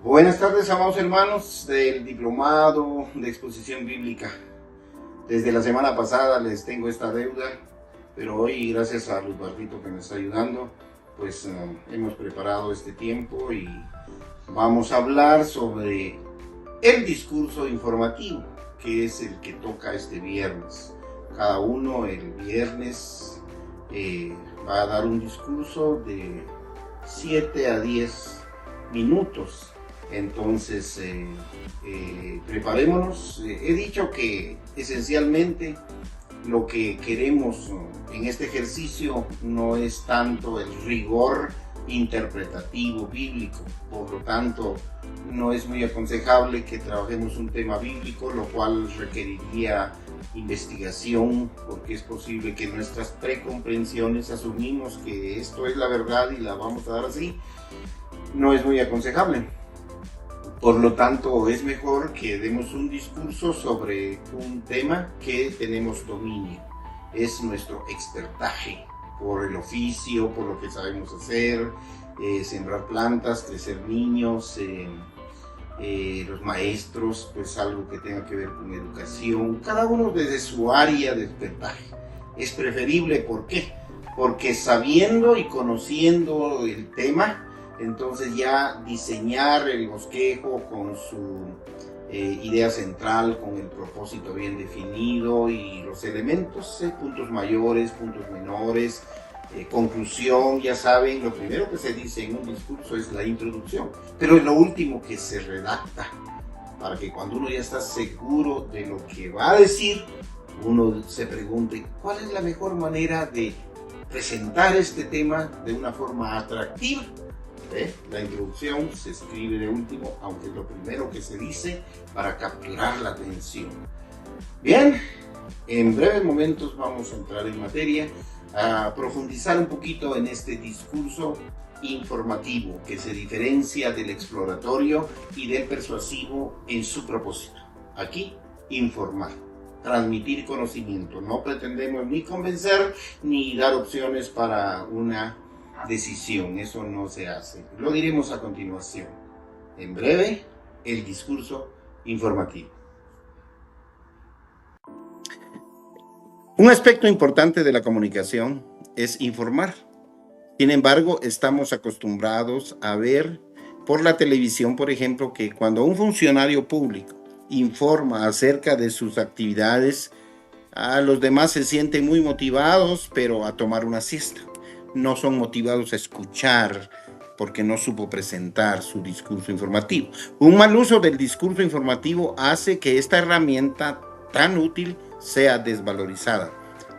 Buenas tardes, amados hermanos del Diplomado de Exposición Bíblica. Desde la semana pasada les tengo esta deuda, pero hoy, gracias a Luz Bartito que me está ayudando, pues hemos preparado este tiempo y vamos a hablar sobre el discurso informativo, que es el que toca este viernes. Cada uno el viernes va a dar un discurso de 7 a 10 minutos. Entonces, preparémonos. He dicho que esencialmente lo que queremos en este ejercicio no es tanto el rigor interpretativo bíblico, por lo tanto no es muy aconsejable que trabajemos un tema bíblico, lo cual requeriría investigación, porque es posible que nuestras precomprensiones asumimos que esto es la verdad y la vamos a dar así. No es muy aconsejable. Por lo tanto, es mejor que demos un discurso sobre un tema que tenemos dominio. Es nuestro expertaje por el oficio, por lo que sabemos hacer, sembrar plantas, crecer niños, los maestros, pues algo que tenga que ver con educación, cada uno desde su área de expertaje. Es preferible, ¿por qué? Porque sabiendo y conociendo el tema, entonces ya diseñar el bosquejo con su idea central, con el propósito bien definido y los elementos, puntos mayores, puntos menores, conclusión, ya saben, lo primero que se dice en un discurso es la introducción, pero es lo último que se redacta, para que cuando uno ya está seguro de lo que va a decir, uno se pregunte, ¿cuál es la mejor manera de presentar este tema de una forma atractiva? La introducción se escribe de último, aunque es lo primero que se dice para capturar la atención. Bien, en breves momentos vamos a entrar en materia, a profundizar un poquito en este discurso informativo que se diferencia del exploratorio y del persuasivo en su propósito. Aquí, informar, transmitir conocimiento. No pretendemos ni convencer ni dar opciones para una decisión, eso no se hace. Lo diremos a continuación. En breve, el discurso informativo. Un aspecto importante de la comunicación es informar. Sin embargo, estamos acostumbrados a ver por la televisión, por ejemplo, que cuando un funcionario público informa acerca de sus actividades, los demás se sienten muy motivados, pero a tomar una siesta. No son motivados a escuchar porque no supo presentar su discurso informativo. Un mal uso del discurso informativo hace que esta herramienta tan útil sea desvalorizada.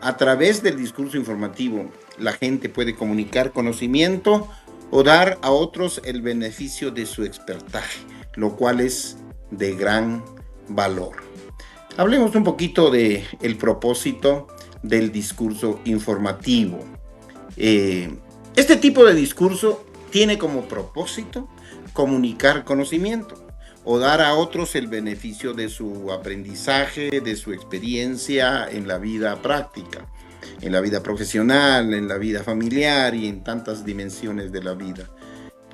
A través del discurso informativo, la gente puede comunicar conocimiento o dar a otros el beneficio de su expertaje, lo cual es de gran valor. Hablemos un poquito del propósito del discurso informativo. Este tipo de discurso tiene como propósito comunicar conocimiento o dar a otros el beneficio de su aprendizaje, de su experiencia en la vida práctica, en la vida profesional, en la vida familiar y en tantas dimensiones de la vida,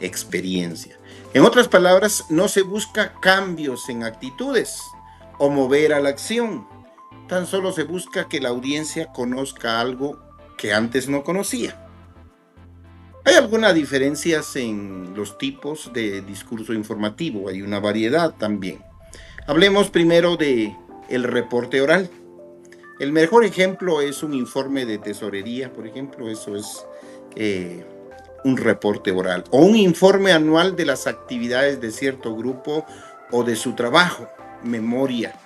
experiencia. En otras palabras, no se busca cambios en actitudes o mover a la acción, tan solo se busca que la audiencia conozca algo que antes no conocía. Hay algunas diferencias en los tipos de discurso informativo, hay una variedad también. Hablemos primero de el reporte oral. El mejor ejemplo es un informe de tesorería, por ejemplo, eso es un reporte oral, o un informe anual de las actividades de cierto grupo o de su trabajo, memoria.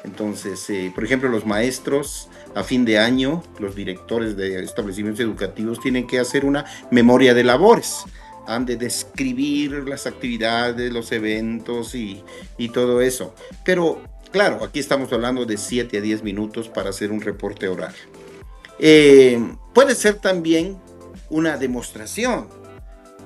Entonces, por ejemplo, los maestros a fin de año, los directores de establecimientos educativos tienen que hacer una memoria de labores. Han de describir las actividades, los eventos y todo eso. Pero, claro, aquí estamos hablando de 7 a 10 minutos para hacer un reporte oral. Puede ser también una demostración.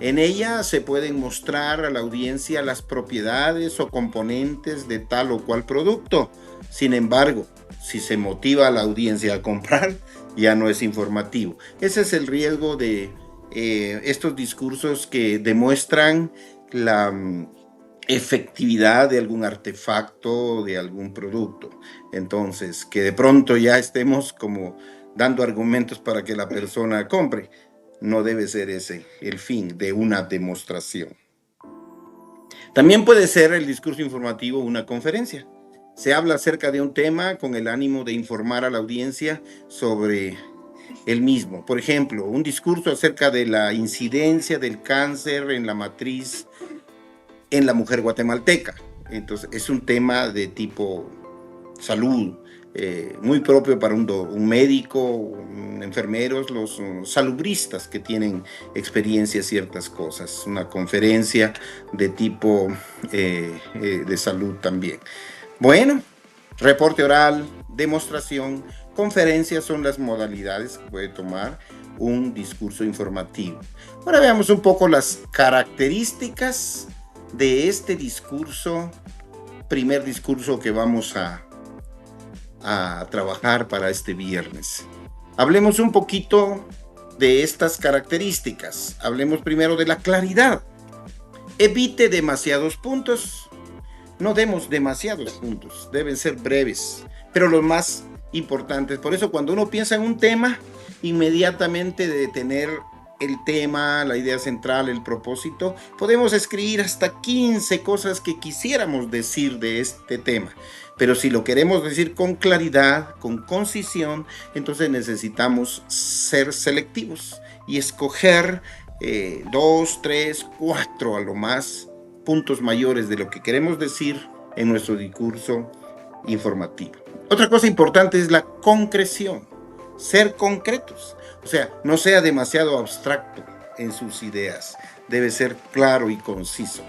En ella se pueden mostrar a la audiencia las propiedades o componentes de tal o cual producto. Sin embargo, si se motiva a la audiencia a comprar, ya no es informativo. Ese es el riesgo de estos discursos que demuestran efectividad de algún artefacto, de algún producto. Entonces, que de pronto ya estemos como dando argumentos para que la persona compre. No debe ser ese el fin de una demostración. También puede ser el discurso informativo una conferencia. Se habla acerca de un tema con el ánimo de informar a la audiencia sobre el mismo. Por ejemplo, un discurso acerca de la incidencia del cáncer en la matriz en la mujer guatemalteca. Entonces, es un tema de tipo salud, muy propio para un médico, enfermeros, los salubristas que tienen experiencia en ciertas cosas. Una conferencia de tipo de salud también. Bueno, reporte oral, demostración, conferencias son las modalidades que puede tomar un discurso informativo. Ahora veamos un poco las características de este discurso, primer discurso que vamos a trabajar para este viernes. Hablemos un poquito de estas características. Hablemos primero de la claridad. Evite demasiados puntos. No demos demasiados puntos, deben ser breves, pero los más importantes. Por eso cuando uno piensa en un tema, inmediatamente de tener el tema, la idea central, el propósito, podemos escribir hasta 15 cosas que quisiéramos decir de este tema. Pero si lo queremos decir con claridad, con concisión, entonces necesitamos ser selectivos y escoger 2, 3, 4 a lo más puntos mayores de lo que queremos decir en nuestro discurso informativo. Otra cosa importante es la concreción, ser concretos. O sea, no sea demasiado abstracto en sus ideas, debe ser claro y conciso.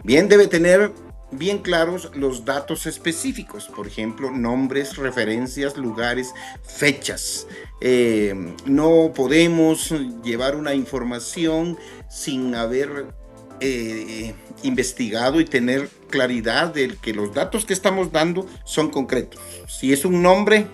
Bien, debe tener bien claros los datos específicos, por ejemplo, nombres, referencias, lugares, fechas. No podemos llevar una información sin haber investigado y tener claridad de que los datos que estamos dando son concretos. Si es un nombre,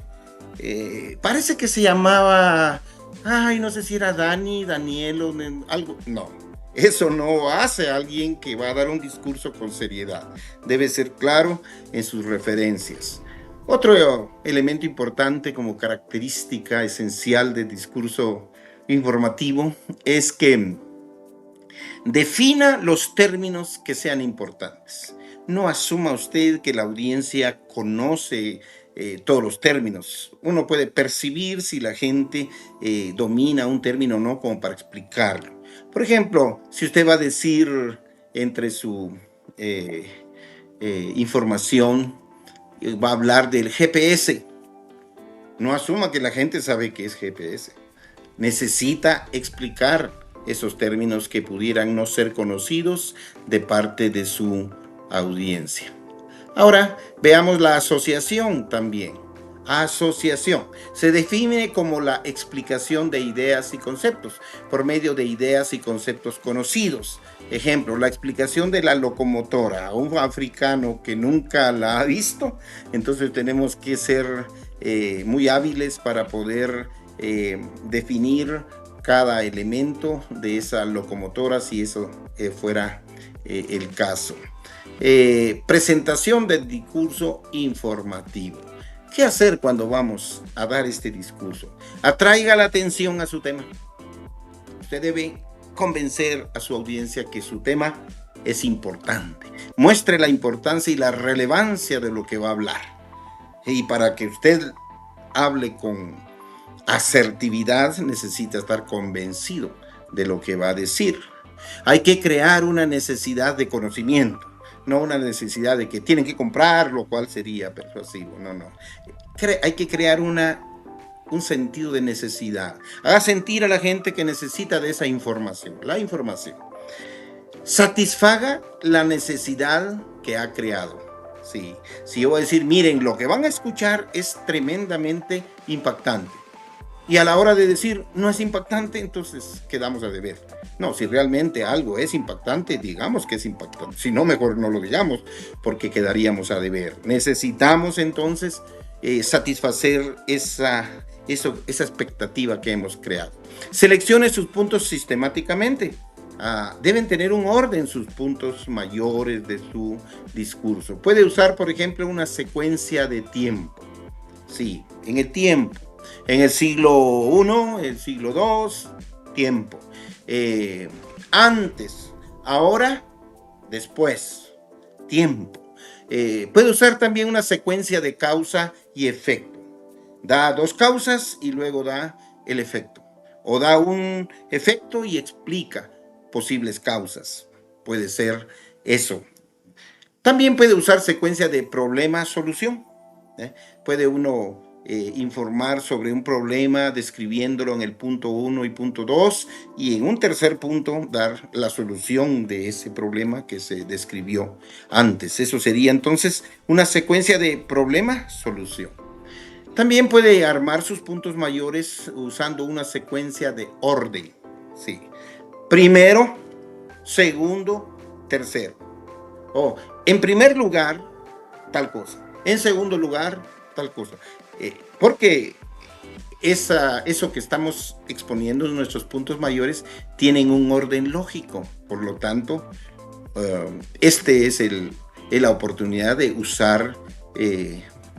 parece que se llamaba, no sé si era Dani, Daniel o algo, no. Eso no hace a alguien que va a dar un discurso con seriedad. Debe ser claro en sus referencias. Otro elemento importante como característica esencial del discurso informativo es que defina los términos que sean importantes. No asuma usted que la audiencia conoce todos los términos. Uno puede percibir si la gente domina un término o no, como para explicarlo. Por ejemplo, si usted va a decir entre su información, va a hablar del GPS, no asuma que la gente sabe qué es GPS. Necesita explicar esos términos que pudieran no ser conocidos de parte de su audiencia. Ahora veamos la asociación también. Asociación se define como la explicación de ideas y conceptos por medio de ideas y conceptos conocidos. Ejemplo, la explicación de la locomotora a un africano que nunca la ha visto. Entonces tenemos que ser muy hábiles para poder definir cada elemento de esa locomotora, si eso fuera el caso. Presentación del discurso informativo. ¿Qué hacer cuando vamos a dar este discurso? Atraiga la atención a su tema. Usted debe convencer a su audiencia que su tema es importante. Muestre la importancia y la relevancia de lo que va a hablar. Y para que usted hable con asertividad, necesita estar convencido de lo que va a decir. Hay que crear una necesidad de conocimiento, no una necesidad de que tienen que comprar, lo cual sería persuasivo. No. Hay que crear un sentido de necesidad. Haga sentir a la gente que necesita de esa información. La información. Satisfaga la necesidad que ha creado. Sí. Si yo voy a decir, miren, lo que van a escuchar es tremendamente impactante. Y a la hora de decir, no es impactante, entonces quedamos a deber. No, si realmente algo es impactante, digamos que es impactante. Si no, mejor no lo digamos, porque quedaríamos a deber. Necesitamos entonces satisfacer esa expectativa que hemos creado. Seleccione sus puntos sistemáticamente. Deben tener un orden sus puntos mayores de su discurso. Puede usar, por ejemplo, una secuencia de tiempo. Sí, en el tiempo. En el siglo I, el siglo II, tiempo. Antes, ahora, después, tiempo. Puede usar también una secuencia de causa y efecto. Da dos causas y luego da el efecto. O da un efecto y explica posibles causas. Puede ser eso. También puede usar secuencia de problema-solución. Puede uno informar sobre un problema describiéndolo en el punto 1 y punto 2 y en un tercer punto dar la solución de ese problema que se describió antes. Eso sería entonces una secuencia de problema-solución. También puede armar sus puntos mayores usando una secuencia de orden. Sí. Primero, segundo, tercero. En primer lugar, tal cosa. En segundo lugar, tal cosa. Porque eso que estamos exponiendo, nuestros puntos mayores, tienen un orden lógico. Por lo tanto, este es la oportunidad de usar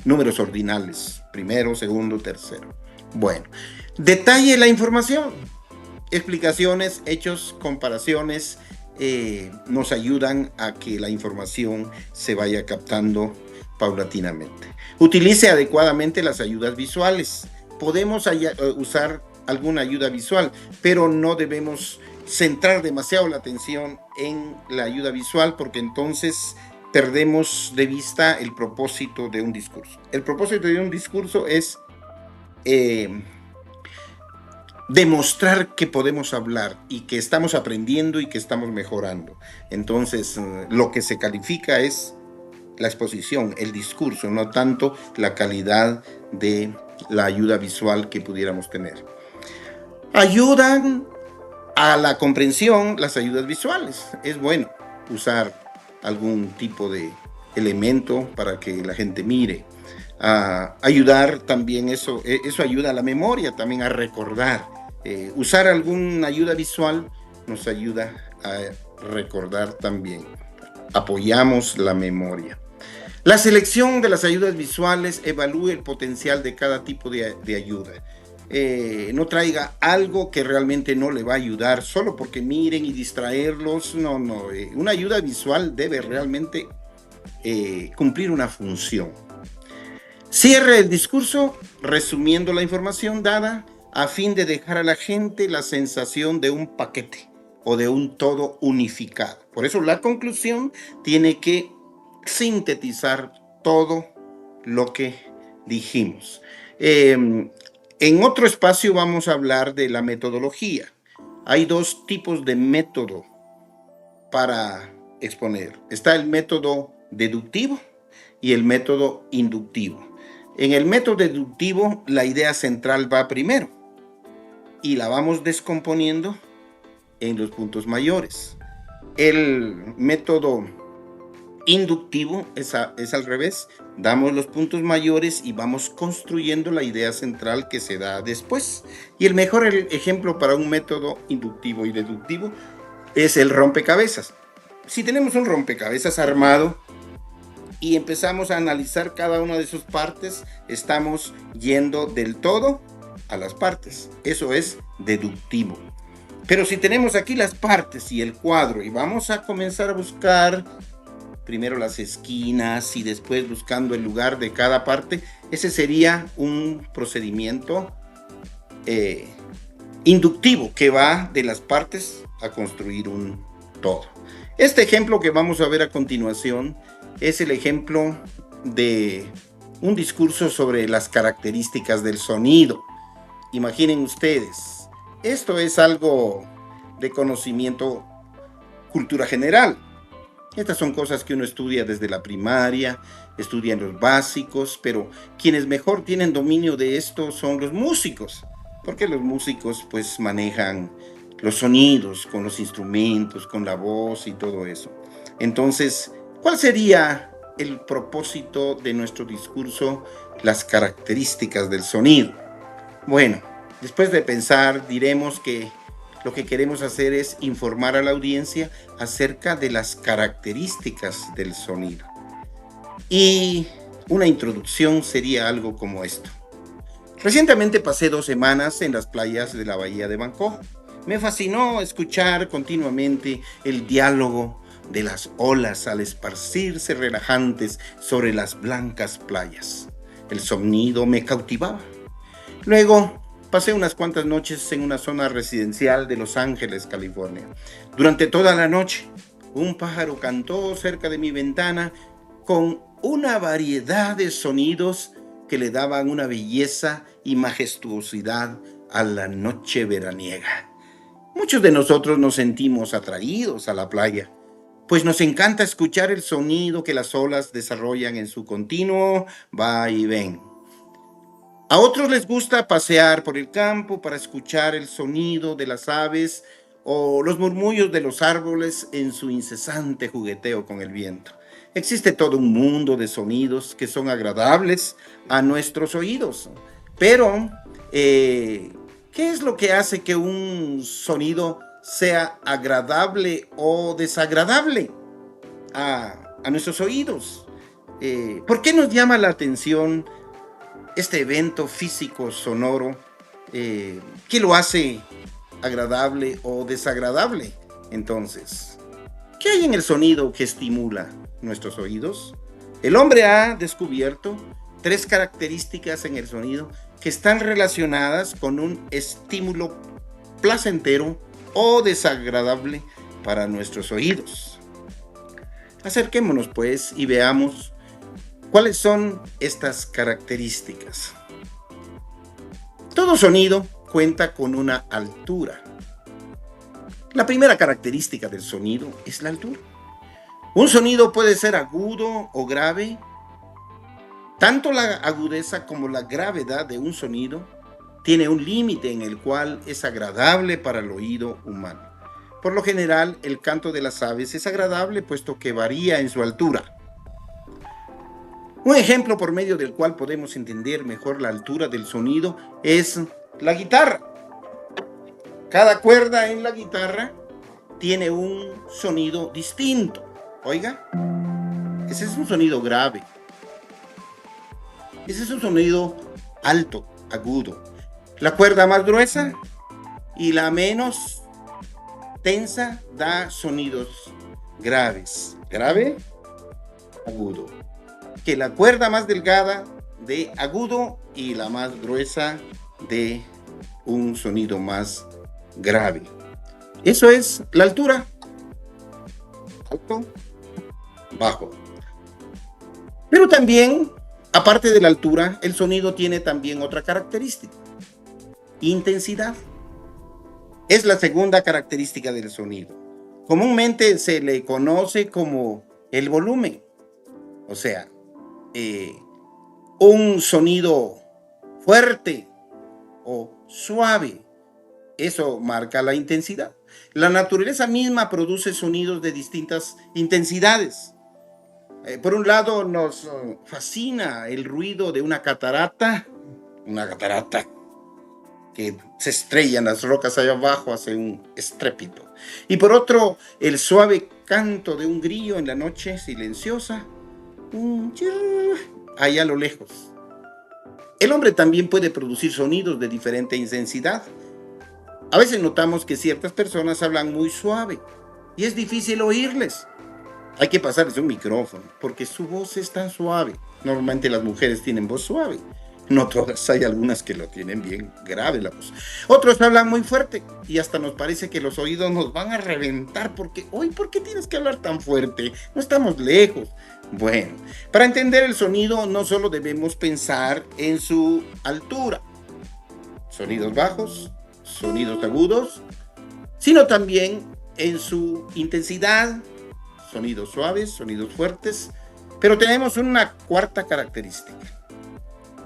números ordinales. Primero, segundo, tercero. Bueno, detalle la información. Explicaciones, hechos, comparaciones nos ayudan a que la información se vaya captando paulatinamente. Utilice adecuadamente las ayudas visuales. Podemos usar alguna ayuda visual, pero no debemos centrar demasiado la atención en la ayuda visual porque entonces perdemos de vista el propósito de un discurso. El propósito de un discurso es demostrar que podemos hablar y que estamos aprendiendo y que estamos mejorando. Entonces, lo que se califica es la exposición, el discurso, no tanto la calidad de la ayuda visual que pudiéramos tener. Ayudan a la comprensión las ayudas visuales. Es bueno usar algún tipo de elemento para que la gente mire. Ayudar también, eso ayuda a la memoria, también a recordar. Usar alguna ayuda visual nos ayuda a recordar también. Apoyamos la memoria. La selección de las ayudas visuales evalúe el potencial de cada tipo de ayuda. No traiga algo que realmente no le va a ayudar solo porque miren y distraerlos. No. Una ayuda visual debe realmente cumplir una función. Cierre el discurso resumiendo la información dada a fin de dejar a la gente la sensación de un paquete o de un todo unificado. Por eso la conclusión tiene que sintetizar todo lo que dijimos. En otro espacio vamos a hablar de la metodología. Hay dos tipos de método para exponer. Está el método deductivo y el método inductivo. En el método deductivo, la idea central va primero y la vamos descomponiendo en los puntos mayores. El método inductivo es al revés. Damos los puntos mayores y vamos construyendo la idea central que se da después. Y el mejor ejemplo para un método inductivo y deductivo es el rompecabezas. Si tenemos un rompecabezas armado y empezamos a analizar cada una de sus partes, estamos yendo del todo a las partes. Eso es deductivo. Pero si tenemos aquí las partes y el cuadro y vamos a comenzar a buscar primero las esquinas y después buscando el lugar de cada parte, ese sería un procedimiento inductivo que va de las partes a construir un todo. Este ejemplo que vamos a ver a continuación es el ejemplo de un discurso sobre las características del sonido. Imaginen ustedes, esto es algo de conocimiento, cultura general. Estas son cosas que uno estudia desde la primaria, estudia en los básicos, pero quienes mejor tienen dominio de esto son los músicos, porque los músicos pues manejan los sonidos con los instrumentos, con la voz y todo eso. Entonces, ¿cuál sería el propósito de nuestro discurso? Las características del sonido. Bueno, después de pensar, diremos que lo que queremos hacer es informar a la audiencia acerca de las características del sonido. Y una introducción sería algo como esto. Recientemente pasé 2 semanas en las playas de la bahía de Bangkok. Me fascinó escuchar continuamente el diálogo de las olas al esparcirse relajantes sobre las blancas playas. El sonido me cautivaba. Luego pasé unas cuantas noches en una zona residencial de Los Ángeles, California. Durante toda la noche, un pájaro cantó cerca de mi ventana con una variedad de sonidos que le daban una belleza y majestuosidad a la noche veraniega. Muchos de nosotros nos sentimos atraídos a la playa, pues nos encanta escuchar el sonido que las olas desarrollan en su continuo va y ven. A otros les gusta pasear por el campo para escuchar el sonido de las aves o los murmullos de los árboles en su incesante jugueteo con el viento. Existe todo un mundo de sonidos que son agradables a nuestros oídos, pero ¿qué es lo que hace que un sonido sea agradable o desagradable a nuestros oídos? ¿Por qué nos llama la atención este evento físico sonoro? ¿Qué lo hace agradable o desagradable? Entonces, ¿qué hay en el sonido que estimula nuestros oídos? El hombre ha descubierto 3 características en el sonido que están relacionadas con un estímulo placentero o desagradable para nuestros oídos. Acerquémonos pues y veamos cuáles son estas características. Todo sonido cuenta con una altura. La primera característica del sonido es la altura. Un sonido puede ser agudo o grave. Tanto la agudeza como la gravedad de un sonido tiene un límite en el cual es agradable para el oído humano. Por lo general, el canto de las aves es agradable puesto que varía en su altura. Un ejemplo por medio del cual podemos entender mejor la altura del sonido es la guitarra. Cada cuerda en la guitarra tiene un sonido distinto. Oiga, ese es un sonido grave. Ese es un sonido alto, agudo. La cuerda más gruesa y la menos tensa da sonidos graves. Grave, agudo. Que la cuerda más delgada de agudo y la más gruesa de un sonido más grave. Eso es la altura. Alto, bajo. Pero también, aparte de la altura, el sonido tiene también otra característica. Intensidad. Es la segunda característica del sonido. Comúnmente se le conoce como el volumen. O sea, un sonido fuerte o suave, eso marca la intensidad. La naturaleza misma produce sonidos de distintas intensidades. Por un lado nos fascina el ruido de una catarata que se estrellan las rocas allá abajo, hace un estrépito. Y por otro, el suave canto de un grillo en la noche silenciosa, allá a lo lejos. El hombre también puede producir sonidos de diferente intensidad. A veces notamos que ciertas personas hablan muy suave y es difícil oírles. Hay que pasarles un micrófono porque su voz es tan suave. Normalmente las mujeres tienen voz suave. No todas, hay algunas que lo tienen bien grave la voz. Otros hablan muy fuerte y hasta nos parece que los oídos nos van a reventar porque, hoy, ¿por qué tienes que hablar tan fuerte? No estamos lejos. Bueno, para entender el sonido no solo debemos pensar en su altura, sonidos bajos, sonidos agudos, sino también en su intensidad, sonidos suaves, sonidos fuertes, pero tenemos una cuarta característica.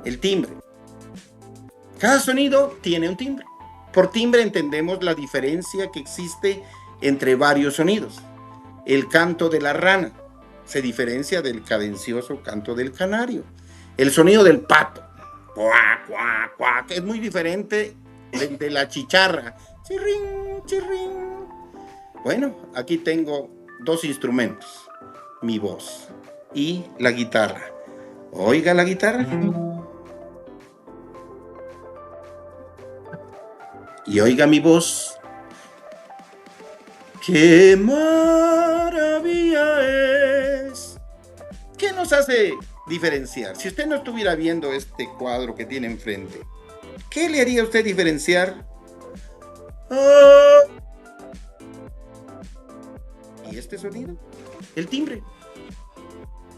El timbre. Cada sonido tiene un timbre. Por timbre entendemos la diferencia que existe entre varios sonidos. El canto de la rana se diferencia del cadencioso canto del canario. El sonido del pato, cuac, cuac, cuac, es muy diferente del de la chicharra, chirrin, chirrín. Bueno, aquí tengo dos instrumentos, mi voz y la guitarra. Oiga la guitarra y oiga mi voz. ¡Qué maravilla es! ¿Qué nos hace diferenciar? Si usted no estuviera viendo este cuadro que tiene enfrente, ¿qué le haría a usted diferenciar? Ah, ¿y este sonido? El timbre.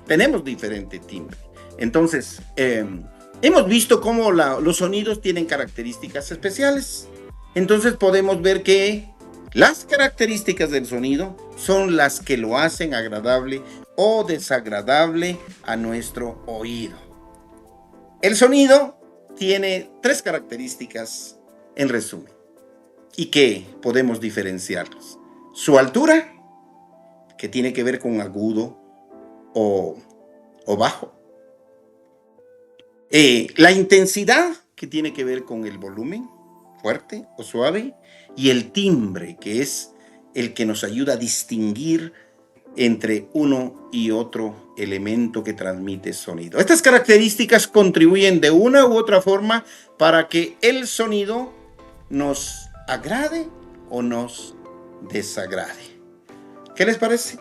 Tenemos diferente timbre. Entonces, hemos visto cómo los sonidos tienen características especiales. Entonces podemos ver que las características del sonido son las que lo hacen agradable o desagradable a nuestro oído. El sonido tiene tres características en resumen y que podemos diferenciarlos. Su altura, que tiene que ver con agudo o bajo. La intensidad, que tiene que ver con el volumen, fuerte o suave, y el timbre, que es el que nos ayuda a distinguir entre uno y otro elemento que transmite sonido. Estas características contribuyen de una u otra forma para que el sonido nos agrade o nos desagrade. ¿Qué les parece?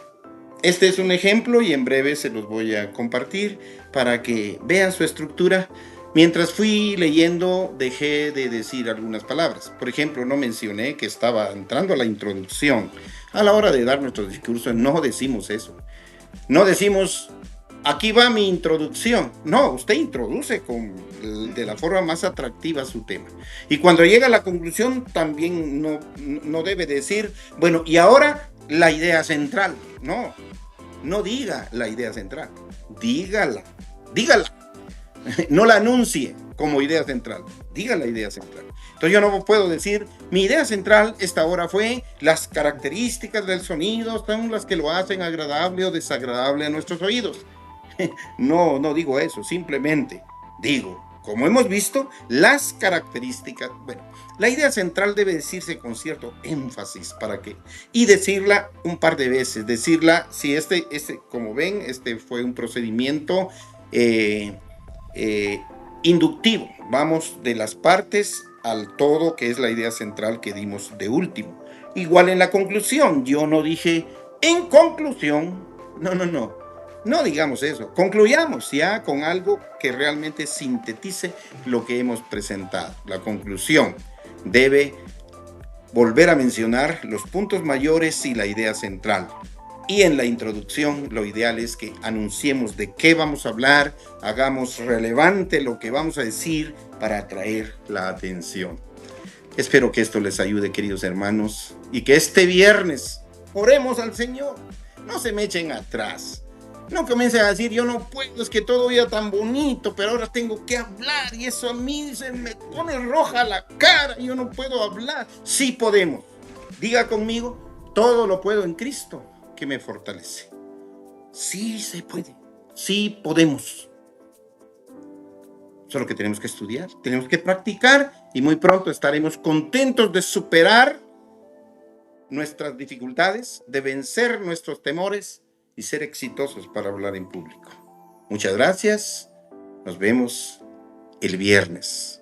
Este es un ejemplo y en breve se los voy a compartir para que vean su estructura. Mientras fui leyendo, dejé de decir algunas palabras. Por ejemplo, no mencioné que estaba entrando a la introducción. A la hora de dar nuestro discurso no decimos eso. No decimos, aquí va mi introducción. No, usted introduce de la forma más atractiva su tema. Y cuando llega a la conclusión, también no debe decir, bueno, y ahora la idea central. No diga la idea central. Dígala. No la anuncie como idea central. Diga la idea central. Entonces yo no puedo decir, mi idea central esta hora fue las características del sonido son las que lo hacen agradable o desagradable a nuestros oídos. No digo eso, simplemente digo, como hemos visto, las características, bueno, la idea central debe decirse con cierto énfasis y decirla un par de veces, decirla, si como ven, este fue un procedimiento inductivo, vamos de las partes al todo, que es la idea central que dimos de último. Igual en la conclusión, yo no dije, en conclusión, no digamos eso, concluyamos ya con algo que realmente sintetice lo que hemos presentado. La conclusión debe volver a mencionar los puntos mayores y la idea central. Y en la introducción lo ideal es que anunciemos de qué vamos a hablar, hagamos relevante lo que vamos a decir para atraer la atención. Espero que esto les ayude, queridos hermanos, y que este viernes oremos al Señor. No se me echen atrás. No comiencen a decir, yo no puedo, es que todo iba tan bonito, pero ahora tengo que hablar y eso a mí se me pone roja la cara y yo no puedo hablar. Sí podemos. Diga conmigo, todo lo puedo en Cristo que me fortalece. Sí se puede. Sí podemos. Solo que tenemos que estudiar, tenemos que practicar y muy pronto estaremos contentos de superar nuestras dificultades, de vencer nuestros temores y ser exitosos para hablar en público. Muchas gracias. Nos vemos el viernes.